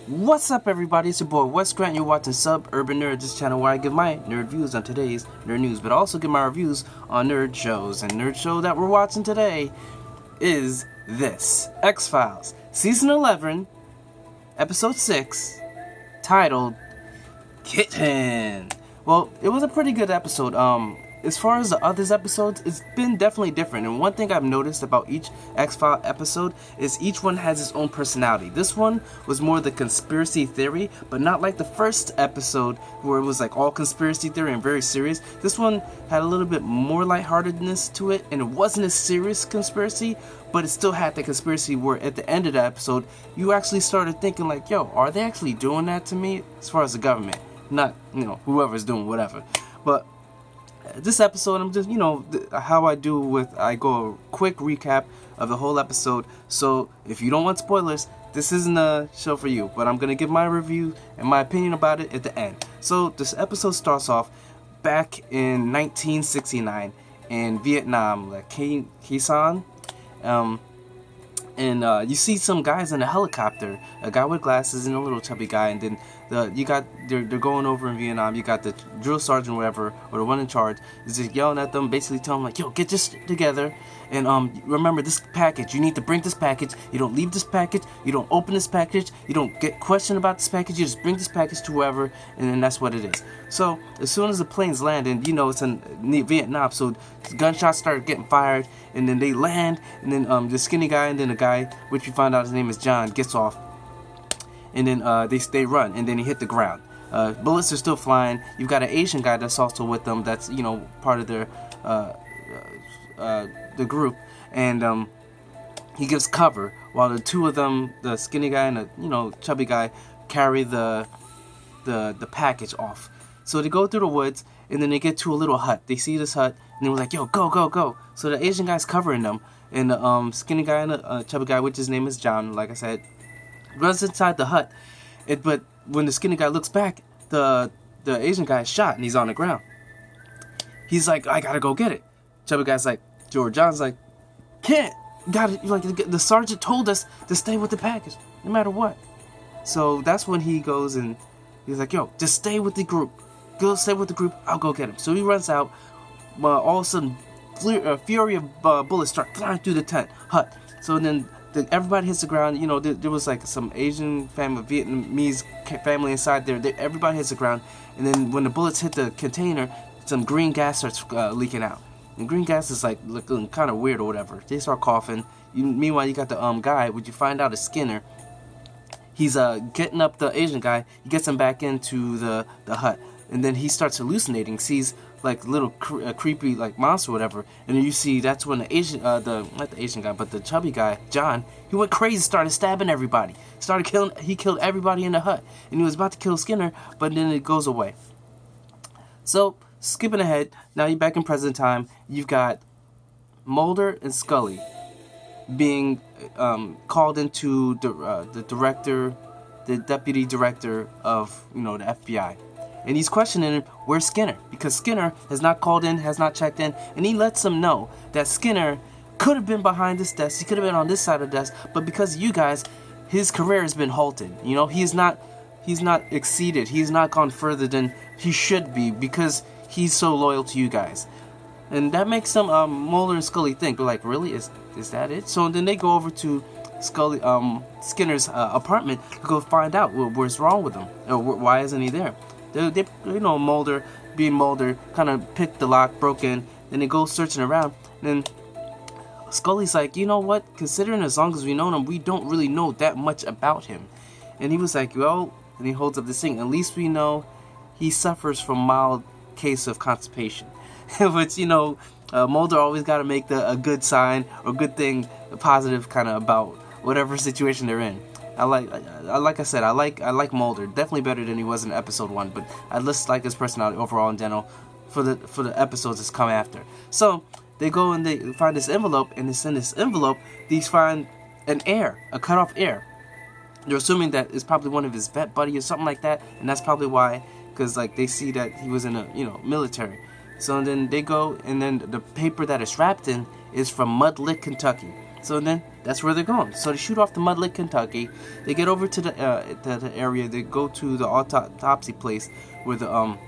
What's up, everybody? It's your boy Wes Grant. You're watching Suburban Nerd, this channel where I give my nerd views on today's nerd news, but I also give my reviews on nerd shows. And nerd show that we're watching today is this: X-Files, Season 11, Episode 6, titled Kitten. Well, it was a pretty good episode. As far as the others episodes, it's been definitely different. And one thing I've noticed about each X-File episode is each one has its own personality. This one was more the conspiracy theory, but not like the first episode where it was like all conspiracy theory and very serious. This one had a little bit more lightheartedness to it, and it wasn't a serious conspiracy, but it still had the conspiracy where at the end of the episode, you actually started thinking like, yo, are they actually doing that to me? As far as the government, not, whoever's doing whatever. But this episode, I'm just, how I do with, I go a quick recap of the whole episode. So if you don't want spoilers, this isn't a show for you, but I'm going to give my review and my opinion about it at the end. So this episode starts off back in 1969 in Vietnam, like Khe and you see some guys in a helicopter, a guy with glasses and a little chubby guy, and then they're going over in Vietnam. You got the drill sergeant, whatever, or the one in charge, is just yelling at them, basically telling them like, yo, get this together, and remember this package. You need to bring this package. You don't leave this package. You don't open this package. You don't get questioned about this package. You just bring this package to whoever, and then that's what it is. So as soon as the planes land, and it's in Vietnam, so gunshots start getting fired, and then they land, and then the skinny guy and then the guy, which we find out his name is John, gets off, and then they run, and then he hit the ground. Bullets are still flying. You've got an Asian guy that's also with them. That's part of their the group, and he gives cover while the two of them, the skinny guy and the chubby guy, carry the package off. So they go through the woods, and then they get to a little hut. They see this hut, and they're like, yo, go, go, go. So the Asian guy's covering them, and the skinny guy and the chubby guy, which his name is John, like I said, runs inside the hut. But when the skinny guy looks back, the Asian guy is shot, and he's on the ground. He's like, I gotta go get it. Chubby guy's like, John's like, can't. The sergeant told us to stay with the package, no matter what. So that's when he goes and he's like, yo, just stay with the group. Go stay with the group, I'll go get him. So he runs out. All of a sudden, a fury of bullets start flying through the hut. So then everybody hits the ground. There was like some Asian family, Vietnamese family inside there. Everybody hits the ground. And then when the bullets hit the container, some green gas starts leaking out. And green gas is like looking kind of weird or whatever. They start coughing. Meanwhile, you got the guy, which you find out is Skinner. He's getting up the Asian guy. He gets him back into the hut. And then he starts hallucinating, sees like little creepy like monster or whatever. And then you see that's when the Asian, not the Asian guy, but the chubby guy, John, he went crazy, started stabbing everybody. He killed everybody in the hut. And he was about to kill Skinner, but then it goes away. So, skipping ahead, now you're back in present time. You've got Mulder and Scully being called into the deputy director of the FBI. And he's questioning him, where's Skinner? Because Skinner has not called in, has not checked in, and he lets him know that Skinner could have been behind this desk, he could have been on this side of the desk, but because of you guys, his career has been halted. He's not exceeded, he's not gone further than he should be because he's so loyal to you guys. And that makes some Mulder and Scully think, they're like, really? Is that it? So then they go over to Skinner's apartment to go find out what's wrong with him, or why isn't he there. They Mulder, being Mulder, kind of picked the lock, broke in, then they go searching around, and then Scully's like, you know what, considering as long as we know him, we don't really know that much about him. And he was like, well, and he holds up this thing, at least we know he suffers from mild case of constipation. Which, Mulder always got to make a good sign, or good thing, a positive kind of about whatever situation they're in. Like I said, I like Mulder definitely better than he was in episode 1, but I just like his personality overall in general for the episodes that's come after. So they go and they find this envelope, and it's in this envelope they find a cut off ear. They're assuming that it's probably one of his vet buddy or something like that, and that's probably why, because like they see that he was in a military. So then they go, and then the paper that it's wrapped in is from Mud Lick, Kentucky. So then That's where they're going. So they shoot off to Mud Lake, Kentucky. They get over to the area. They go to the autopsy place where the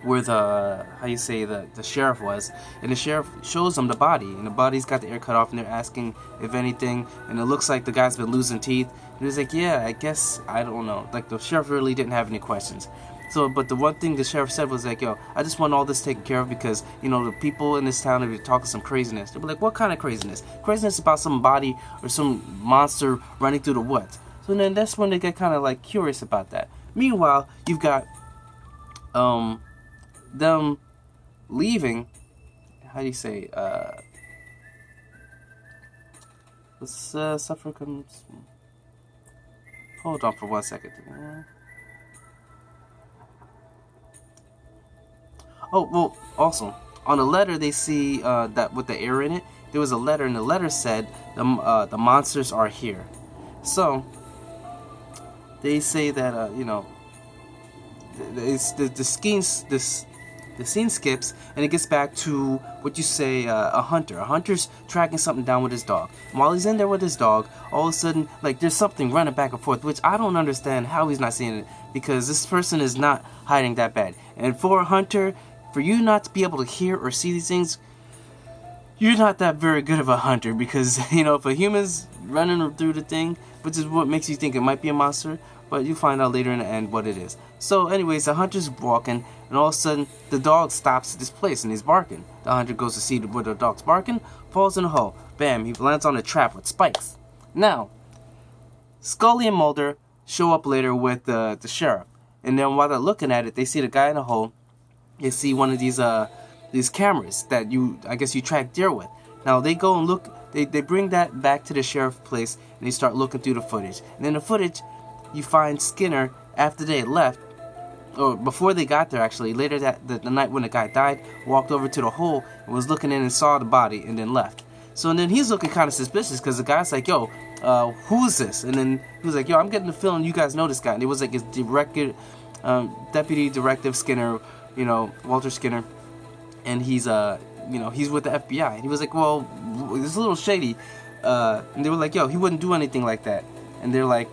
the sheriff was, and the sheriff shows them the body, and the body's got the ear cut off, and they're asking if anything, and it looks like the guy's been losing teeth, and he's like, yeah, I guess, I don't know, like the sheriff really didn't have any questions. So, but the one thing the sheriff said was like, yo, I just want all this taken care of because, you know, the people in this town, they be talking some craziness. They'll be like, what kind of craziness? Craziness about some body or some monster running through the woods. So then that's when they get kind of like curious about that. Meanwhile, you've got them leaving. How do you say? Suffer comes. Hold on for 1 second. Oh, well, also, on a letter they see that with the air in it, there was a letter, and the letter said the monsters are here. So they say that you know, the scene skips, and it gets back to what you say, a hunter. A hunter's tracking something down with his dog. And while he's in there with his dog, all of a sudden, like, there's something running back and forth, which I don't understand how he's not seeing it, because this person is not hiding that bad. And for a hunter, for you not to be able to hear or see these things, you're not that very good of a hunter, because, you know, if a human's running through the thing, which is what makes you think it might be a monster, but you find out later in the end what it is. So anyways, the hunter's walking, and all of a sudden, the dog stops at this place, and he's barking. The hunter goes to see where the dog's barking, falls in a hole. Bam, he lands on a trap with spikes. Now, Scully and Mulder show up later with the sheriff, and then while they're looking at it, they see the guy in the hole. They see one of these cameras that I guess you track deer with. Now they go and look, they bring that back to the sheriff's place, and they start looking through the footage. And in the footage, you find Skinner after they had left, or before they got there actually, later the night when the guy died, walked over to the hole and was looking in and saw the body and then left. So and then he's looking kind of suspicious because the guy's like, yo, who's this? And then he was like, yo, I'm getting the feeling you guys know this guy. And it was like his Deputy Directive Skinner, you know, Walter Skinner, and he's you know, he's with the FBI. And he was like, well, it's a little shady. And they were like, yo, he wouldn't do anything like that. And they're like,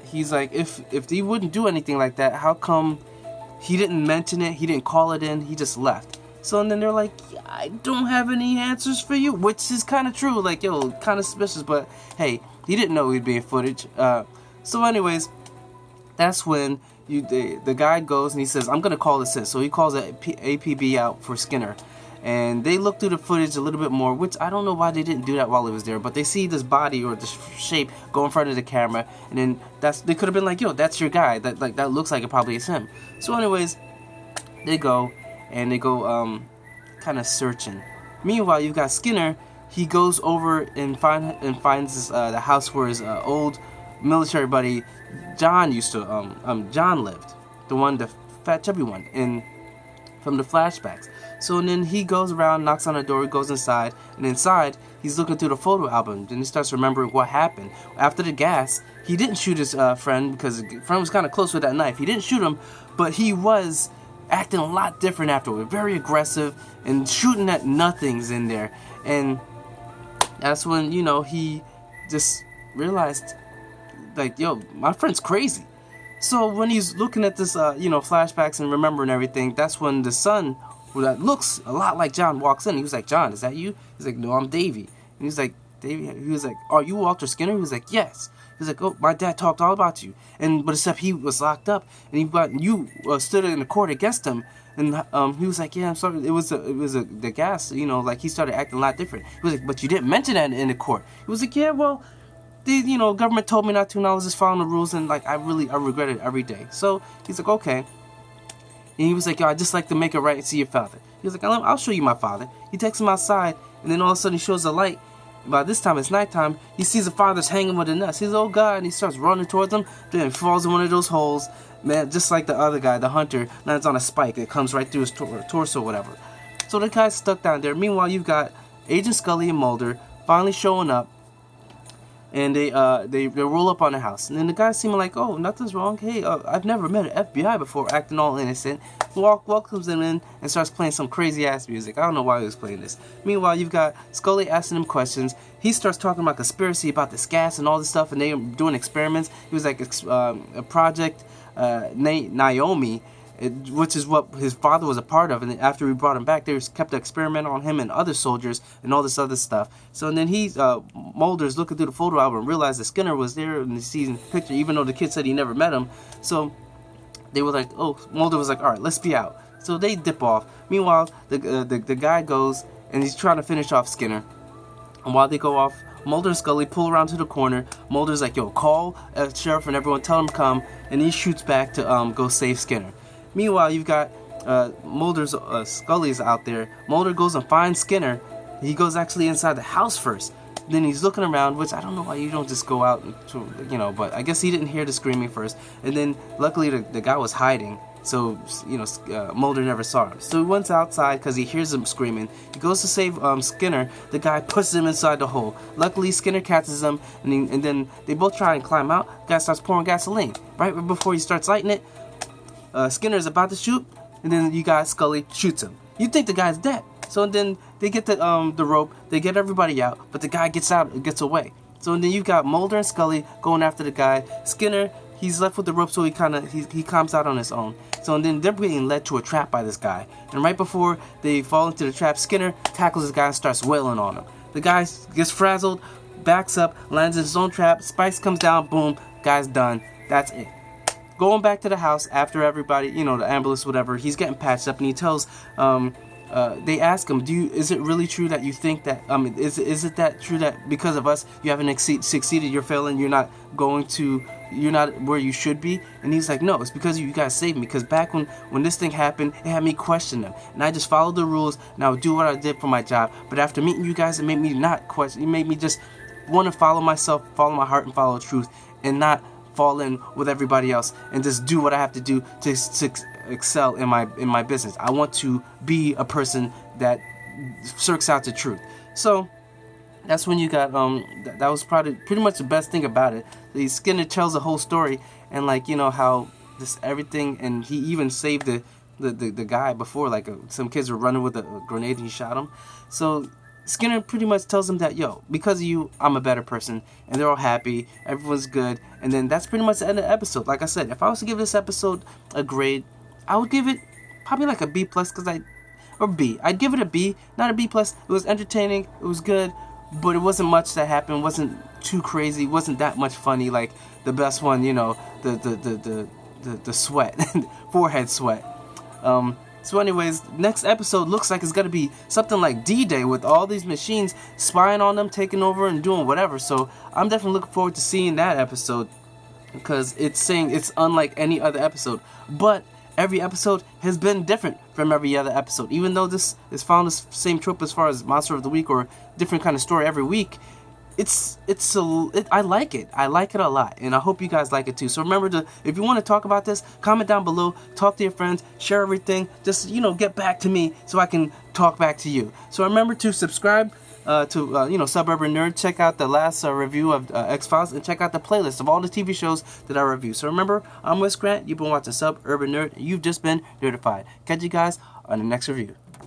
he's like, if he wouldn't do anything like that, how come he didn't mention it? He didn't call it in. He just left. So and then they're like, yeah, I don't have any answers for you, which is kind of true. Like, yo, kind of suspicious, but hey, he didn't know he'd be in footage. So anyways, that's when the guy goes and he says, I'm gonna call this in. So he calls a APB out for Skinner, and they look through the footage a little bit more, which I don't know why they didn't do that while he was there, but they see this body or this shape go in front of the camera, and then they could have been like, yo, that's your guy, that looks like it probably is him. So anyways, they go kind of searching. Meanwhile, you've got Skinner. He goes over and finds the house where his old military buddy John lived, the fat chubby one from the flashbacks. So and then he goes around, knocks on the door, goes inside, and inside he's looking through the photo album. Then he starts remembering what happened after the gas. He didn't shoot his friend because his friend was kind of close with that knife. He didn't shoot him, but he was acting a lot different afterward, very aggressive and shooting at nothings in there. And that's when, you know, he just realized, like, yo, my friend's crazy. So when he's looking at this, you know, flashbacks and remembering everything, that's when the son, who that looks a lot like John, walks in. He was like, John, is that you? He's like, no, I'm Davey. And he's like, Davey? He was like, are you Walter Skinner? He was like, yes. He was like, oh, my dad talked all about you. But except he was locked up, and you stood in the court against him. And he was like, yeah, I'm sorry. It was the gas, you know, like he started acting a lot different. He was like, but you didn't mention that in the court. He was like, yeah, well, you know, government told me not to, and I was just following the rules, and like I regret it every day. So he's like, okay. And he was like, yo, I'd just like to make it right and see your father. He was like, I'll show you my father. He takes him outside, and then all of a sudden he shows a light. By this time, it's nighttime. He sees the father's hanging with a nuts. He's, oh God, and he starts running towards him. Then falls in one of those holes. Man, just like the other guy, the hunter, lands on a spike that comes right through his torso or whatever. So the guy's stuck down there. Meanwhile, you've got Agent Scully and Mulder finally showing up. and they roll up on the house, and then the guys seem like, oh, nothing's wrong. Hey, I've never met an FBI before, acting all innocent. Welcomes them in and starts playing some crazy ass music. I don't know why he was playing this. Meanwhile, you've got Scully asking him questions. He starts talking about conspiracy about this gas and all this stuff, and they doing experiments. He was like a project Naomi, which is what his father was a part of, and after we brought him back, they kept the experiment on him and other soldiers and all this other stuff. So and then Mulder's looking through the photo album and realized that Skinner was there in the season picture, even though the kid said he never met him. So they were like, oh, Mulder was like, all right, let's be out. So they dip off. Meanwhile, the guy goes and he's trying to finish off Skinner. And while they go off, Mulder and Scully pull around to the corner. Mulder's like, yo, call sheriff and everyone, tell him to come. And he shoots back to go save Skinner. Meanwhile, you've got Scully's out there. Mulder goes and finds Skinner. He goes actually inside the house first. Then he's looking around, which I don't know why you don't just go out, but I guess he didn't hear the screaming first. And then luckily the guy was hiding, so Mulder never saw him. So he went outside because he hears him screaming. He goes to save Skinner. The guy pushes him inside the hole. Luckily, Skinner catches him, and then they both try and climb out. The guy starts pouring gasoline. Right before he starts lighting it, Skinner's about to shoot, and then you got Scully shoots him. You think the guy's dead. So then they get the rope, they get everybody out, but the guy gets gets away. So then you've got Mulder and Scully going after the guy. Skinner, he's left with the rope, so he comes out on his own. So then they're being led to a trap by this guy. And right before they fall into the trap, Skinner tackles this guy and starts wailing on him. The guy gets frazzled, backs up, lands in his own trap. Spice comes down, boom, guy's done. That's it. Going back to the house after everybody, the ambulance, whatever, he's getting patched up, and he tells, they ask him, is it really true that you think that, is it that true that because of us, you haven't succeeded, you're failing, you're not where you should be? And he's like, no, it's because you guys saved me, because back when this thing happened, it had me question them, and I just followed the rules, and I would do what I did for my job, but after meeting you guys, it made me not question, it made me just want to follow myself, follow my heart, and follow truth, and not fall in with everybody else and just do what I have to do to excel in my business. I want to be a person that searches out the truth. So that's when you got that was pretty much the best thing about it. The Skinner tells the whole story, and how this everything, and he even saved the guy before, some kids were running with a grenade and he shot him. So Skinner pretty much tells him that, yo, because of you, I'm a better person, and they're all happy, everyone's good, and then that's pretty much the end of the episode. Like I said, if I was to give this episode a grade, I would give it probably like a B+, or B. I'd give it a B, not a B+. It was entertaining, it was good, but it wasn't much that happened, wasn't too crazy, wasn't that much funny, like the best one, the sweat, forehead sweat. So anyways, next episode looks like it's going to be something like D-Day with all these machines spying on them, taking over and doing whatever. So I'm definitely looking forward to seeing that episode, because it's saying it's unlike any other episode. But every episode has been different from every other episode. Even though this is found the same trope as far as Monster of the Week or different kind of story every week, I like it. I like it a lot, and I hope you guys like it too. So remember if you want to talk about this, comment down below, talk to your friends, share everything. Just get back to me so I can talk back to you. So remember to subscribe to Suburban Nerd. Check out the last review of X-Files, and check out the playlist of all the TV shows that I review. So remember, I'm Wes Grant. You've been watching Suburban Nerd, and you've just been nerdified. Catch you guys on the next review.